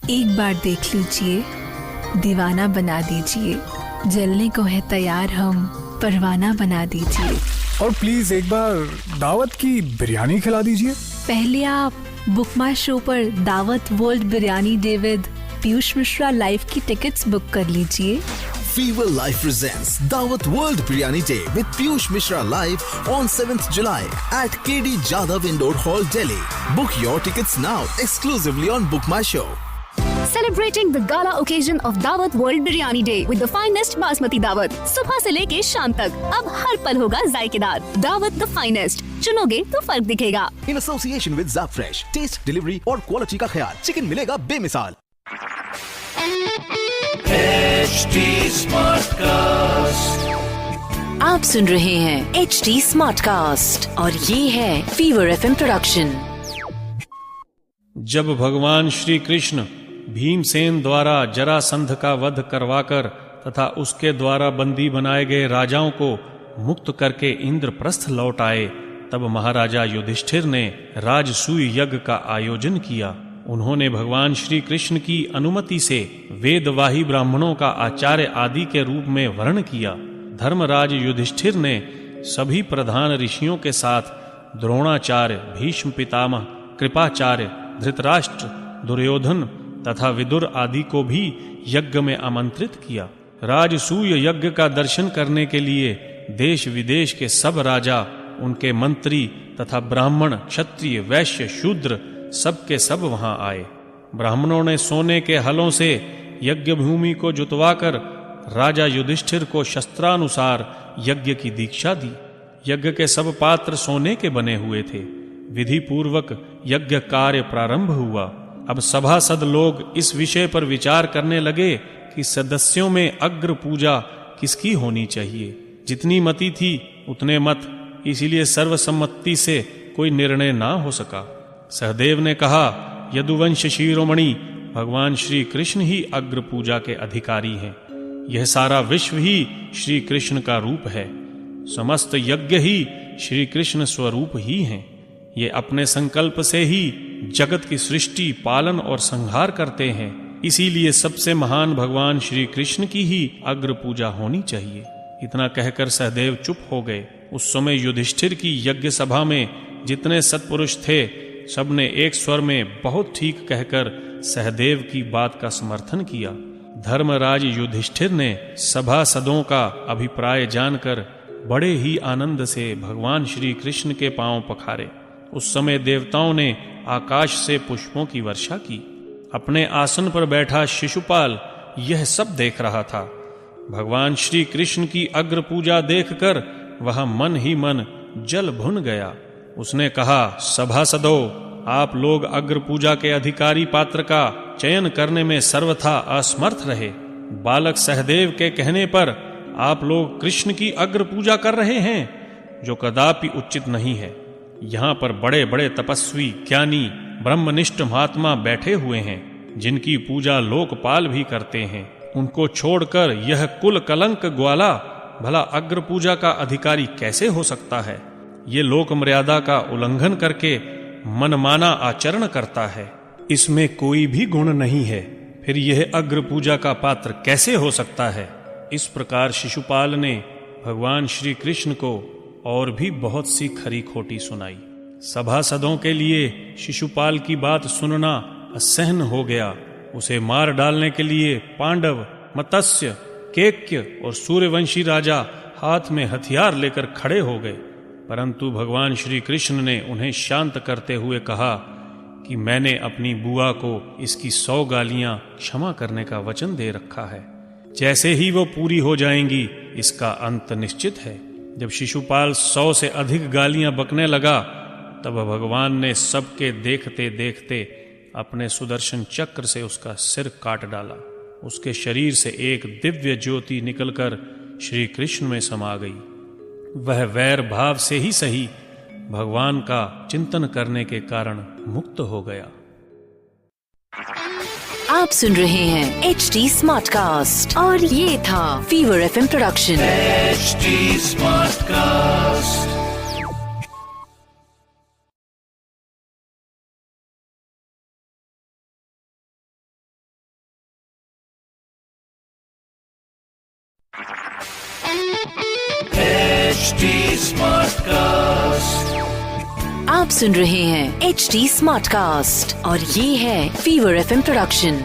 एक बार देख लीजिए, दीवाना बना दीजिए, जलने को है तैयार हम, परवाना बना दीजिए। और प्लीज एक बार दावत की बिरयानी खिला दीजिए। पहले आप बुक माई शो पर दावत world biryani day with Piyush Mishra live की टिकट्स बुक कर लीजिए। Fever Live presents Dawat World Biryani Day with Piyush Mishra live on 7th July at KD Jadhav Indoor Hall, Delhi. Book your tickets now exclusively on Book My Show. Celebrating the gala occasion of Dawat World Biryani Day with the finest Basmati Dawat. सुबह से लेके शाम तक अब हर पल होगा जायकेदार। Dawat the finest, चुनोगे तो फर्क दिखेगा। In association with Zapfresh, taste, delivery और क्वालिटी का ख्याल, चिकन मिलेगा बेमिसाल। आप सुन रहे हैं HD Smartcast और ये है Fever FM प्रोडक्शन। जब भगवान श्री कृष्ण भीमसेन द्वारा जरासंध का वध करवाकर तथा उसके द्वारा बंदी बनाए गए राजाओं को मुक्त करके इंद्रप्रस्थ लौट आए, तब महाराजा युधिष्ठिर ने राजसूय यज्ञ का आयोजन किया। उन्होंने भगवान श्री कृष्ण की अनुमति से वेदवाही ब्राह्मणों का आचार्य आदि के रूप में वर्ण किया। धर्मराज युधिष्ठिर ने सभी प्रधान ऋषियों के साथ द्रोणाचार्य, भीष्म पितामह, कृपाचार्य, धृतराष्ट्र, दुर्योधन तथा विदुर आदि को भी यज्ञ में आमंत्रित किया। राजसूय यज्ञ का दर्शन करने के लिए देश विदेश के सब राजा, उनके मंत्री तथा ब्राह्मण, क्षत्रिय, वैश्य, शूद्र सबके सब वहां आए। ब्राह्मणों ने सोने के हलों से यज्ञ भूमि को जुतवाकर राजा युधिष्ठिर को शस्त्रानुसार यज्ञ की दीक्षा दी। यज्ञ के सब पात्र सोने के बने हुए थे। विधि पूर्वक यज्ञ कार्य प्रारंभ हुआ। अब सभासद लोग इस विषय पर विचार करने लगे कि सदस्यों में अग्र पूजा किसकी होनी चाहिए। जितनी मति थी उतने मत, इसीलिए सर्वसम्मति से कोई निर्णय ना हो सका। सहदेव ने कहा, यदुवंश शिरोमणि भगवान श्री कृष्ण ही अग्र पूजा के अधिकारी हैं। यह सारा विश्व ही श्री कृष्ण का रूप है। समस्त यज्ञ ही श्री कृष्ण स्वरूप ही हैं। ये अपने संकल्प से ही जगत की सृष्टि, पालन और संहार करते हैं। इसीलिए सबसे महान भगवान श्री कृष्ण की ही अग्र पूजा होनी चाहिए। इतना कहकर सहदेव चुप हो गए। उस समय युधिष्ठिर की यज्ञ सभा में जितने सत्पुरुष थे, सबने एक स्वर में बहुत ठीक कहकर सहदेव की बात का समर्थन किया। धर्मराज युधिष्ठिर ने सभासदों का अभिप्राय जानकर बड़े ही आनंद से भगवान श्री कृष्ण के पांव पखारे। उस समय देवताओं ने आकाश से पुष्पों की वर्षा की। अपने आसन पर बैठा शिशुपाल यह सब देख रहा था। भगवान श्री कृष्ण की अग्र पूजा देखकर वह मन ही मन जल भुन गया। उसने कहा, सभासदों, आप लोग अग्र पूजा के अधिकारी पात्र का चयन करने में सर्वथा असमर्थ रहे। बालक सहदेव के कहने पर आप लोग कृष्ण की अग्र पूजा कर रहे हैं, जो कदापि उचित नहीं है। यहाँ पर बड़े बड़े तपस्वी, ज्ञानी, ब्रह्मनिष्ठ महात्मा बैठे हुए हैं, जिनकी पूजा लोकपाल भी करते हैं। उनको छोड़कर यह कुल कलंक ग्वाला भला अग्र पूजा का अधिकारी कैसे हो सकता है। ये लोक मर्यादा का उल्लंघन करके मनमाना आचरण करता है। इसमें कोई भी गुण नहीं है, फिर यह अग्र पूजा का पात्र कैसे हो सकता है। इस प्रकार शिशुपाल ने भगवान श्री कृष्ण को और भी बहुत सी खरी खोटी सुनाई। सभासदों के लिए शिशुपाल की बात सुनना असहन हो गया। उसे मार डालने के लिए पांडव, मत्स्य, केक्य और सूर्यवंशी राजा हाथ में हथियार लेकर खड़े हो गए, परंतु भगवान श्री कृष्ण ने उन्हें शांत करते हुए कहा कि मैंने अपनी बुआ को इसकी 100 गालियां क्षमा करने का वचन दे रखा है। जैसे ही वो पूरी हो जाएंगी, इसका अंत निश्चित है। जब शिशुपाल 100 से अधिक गालियां बकने लगा, तब भगवान ने सबके देखते देखते अपने सुदर्शन चक्र से उसका सिर काट डाला। उसके शरीर से एक दिव्य ज्योति निकलकर श्री कृष्ण में समा गई। वह वैर भाव से ही सही भगवान का चिंतन करने के कारण मुक्त हो गया। आप सुन रहे हैं HD Smartcast और ये था Fever FM production HD Smartcast। आप सुन रहे हैं HD स्मार्टकास्ट और ये है फीवर FM प्रोडक्शन।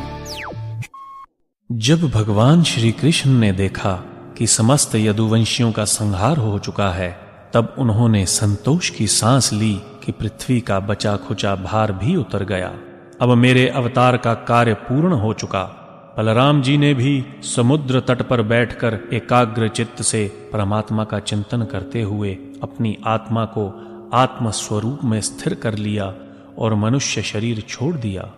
जब भगवान श्री कृष्ण ने देखा कि समस्त यदुवंशियों का संहार हो चुका है, तब उन्होंने संतोष की सांस ली कि पृथ्वी का बचा खुचा भार भी उतर गया। अब मेरे अवतार का कार्य पूर्ण हो चुका। बलराम जी ने भी समुद्र तट पर बैठकर एकाग्र चित्त से परमात्मा का चिंतन करते हुए अपनी आत्मा को आत्म स्वरूप में स्थिर कर लिया और मनुष्य शरीर छोड़ दिया।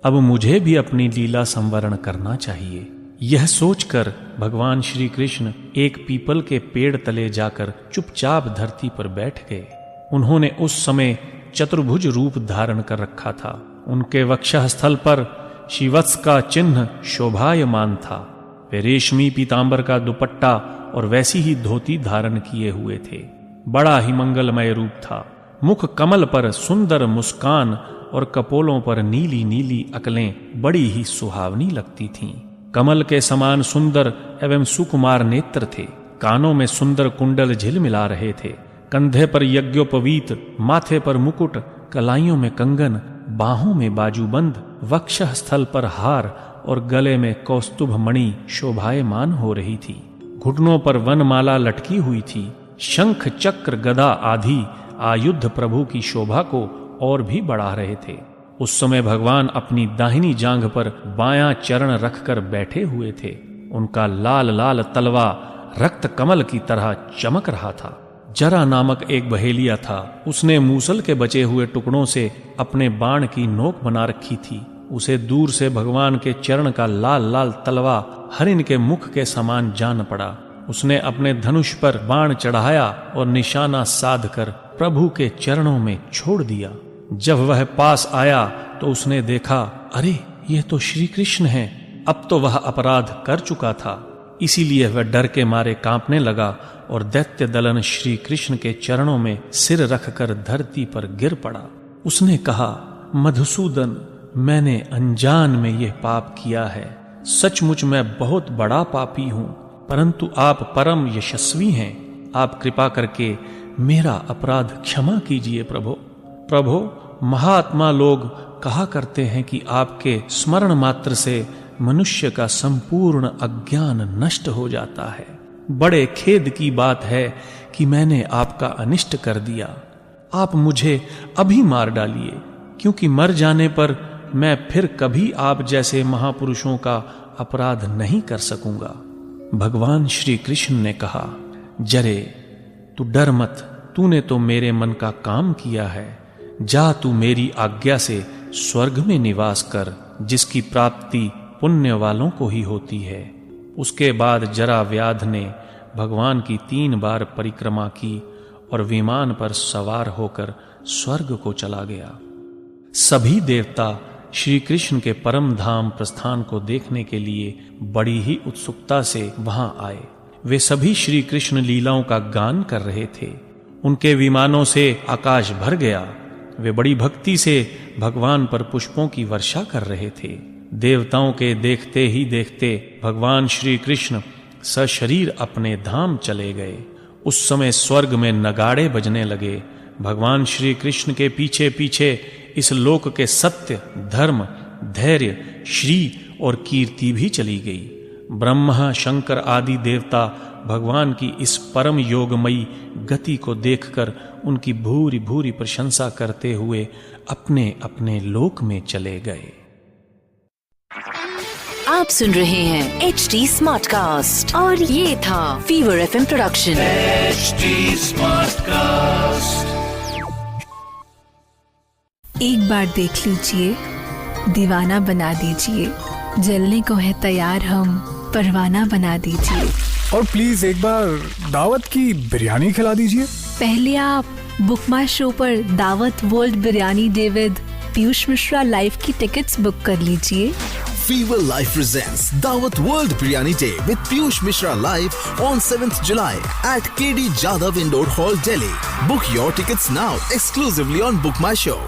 अब मुझे भी अपनी लीला संवरण करना चाहिए। यह सोचकर भगवान श्री कृष्ण एक पीपल के पेड़ तले जाकर चुपचाप धरती पर बैठ गए। उन्होंने उस समय चतुर्भुज रूप धारण कर रखा था। उनके वक्षस्थल पर शिवत्स का चिन्ह शोभायमान था। वे रेशमी पीतांबर का दुपट्टा और वैसी ही धोती धारण किए हुए थे। बड़ा ही मंगलमय रूप था। मुख कमल पर सुंदर मुस्कान और कपोलों पर नीली नीली अकलें बड़ी ही सुहावनी लगती थीं। कमल के समान सुंदर एवं सुकुमार नेत्र थे। कानों में सुंदर कुंडल झिलमिला रहे थे। कंधे पर यज्ञोपवीत, माथे पर मुकुट, कलाइयों में कंगन, बाहों में बाजूबंद, वक्षः स्थल पर हार और गले में कौस्तुभ मणि शोभायमान हो रही थी। घुटनों पर वनमाला लटकी हुई थी। शंख चक्र गदा आदि आयुध प्रभु की शोभा को और भी बढ़ा रहे थे। उस समय भगवान अपनी दाहिनी जांघ पर बायां चरण रखकर बैठे हुए थे। उनका लाल लाल तलवा रक्त कमल की तरह चमक रहा था। जरा नामक एक बहेलिया था। उसने मूसल के बचे हुए टुकड़ों से अपने बाण की नोक बना रखी थी। उसे दूर से भगवान के चरण का लाल लाल तलवा हरिण के मुख के समान जान पड़ा। उसने अपने धनुष पर बाण चढ़ाया और निशाना साध कर प्रभु के चरणों में छोड़ दिया। जब वह पास आया तो उसने देखा, अरे यह तो श्री कृष्ण हैं। अब तो वह अपराध कर चुका था, इसीलिए वह डर के मारे कांपने लगा और दैत्य दलन श्री कृष्ण के चरणों में सिर रखकर धरती पर गिर पड़ा। उसने कहा, मधुसूदन, मैंने अनजान में यह पाप किया है। सचमुच मैं बहुत बड़ा पापी हूं, परंतु आप परम यशस्वी हैं। आप कृपा करके मेरा अपराध क्षमा कीजिए प्रभो। प्रभो, महात्मा लोग कहा करते हैं कि आपके स्मरण मात्र से मनुष्य का संपूर्ण अज्ञान नष्ट हो जाता है। बड़े खेद की बात है कि मैंने आपका अनिष्ट कर दिया। आप मुझे अभी मार डालिए, क्योंकि मर जाने पर मैं फिर कभी आप जैसे महापुरुषों का अपराध नहीं कर सकूंगा। भगवान श्री कृष्ण ने कहा, जरे तू डर मत, तूने तो मेरे मन का काम किया है। जा तू मेरी आज्ञा से स्वर्ग में निवास कर, जिसकी प्राप्ति पुण्य वालों को ही होती है। उसके बाद जरा व्याध ने भगवान की 3 बार परिक्रमा की और विमान पर सवार होकर स्वर्ग को चला गया। सभी देवता श्री कृष्ण के परम धाम प्रस्थान को देखने के लिए बड़ी ही उत्सुकता से वहां आए। वे सभी श्री कृष्ण लीलाओं का गान कर रहे थे। उनके विमानों से आकाश भर गया। वे बड़ी भक्ति से भगवान पर पुष्पों की वर्षा कर रहे थे। देवताओं के देखते ही देखते भगवान श्री कृष्ण सशरीर अपने धाम चले गए। उस समय स्वर्ग में नगाड़े बजने लगे। भगवान श्री कृष्ण के पीछे पीछे इस लोक के सत्य, धर्म, धैर्य, श्री और कीर्ति भी चली गई। ब्रह्मा, शंकर आदि देवता भगवान की इस परम योगमयी गति को देखकर उनकी भूरी भूरी प्रशंसा करते हुए अपने अपने लोक में चले गए। आप सुन रहे हैं HD स्मार्टकास्ट और ये था fever FM production. HD Smartcast. एक बार देख लीजिए, दीवाना बना दीजिए। जलने को है तैयार हम, परवाना बना दीजिए। और प्लीज एक बार दावत की बिरयानी खिला दीजिए। पहले आप बुक माई शो पर दावत world biryani day with Piyush Mishra live की टिकट्स बुक कर लीजिए। Fever Live presents Dawat World Biryani Day with Piyush Mishra live on 7th July at KD Jadhav Indoor Hall, Delhi. Book your tickets now exclusively on Book My Show.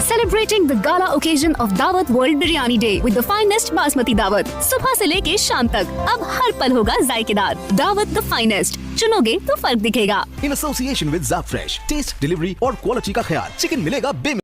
Celebrating the gala occasion of Dawat World Biryani Day with the finest basmati दावत। सुबह से लेके शाम तक अब हर पल होगा जायकेदार। दावत द फाइनेस्ट, चुनोगे तो फर्क दिखेगा। In association with Zapfresh, taste, delivery और quality का ख्याल। चिकन मिलेगा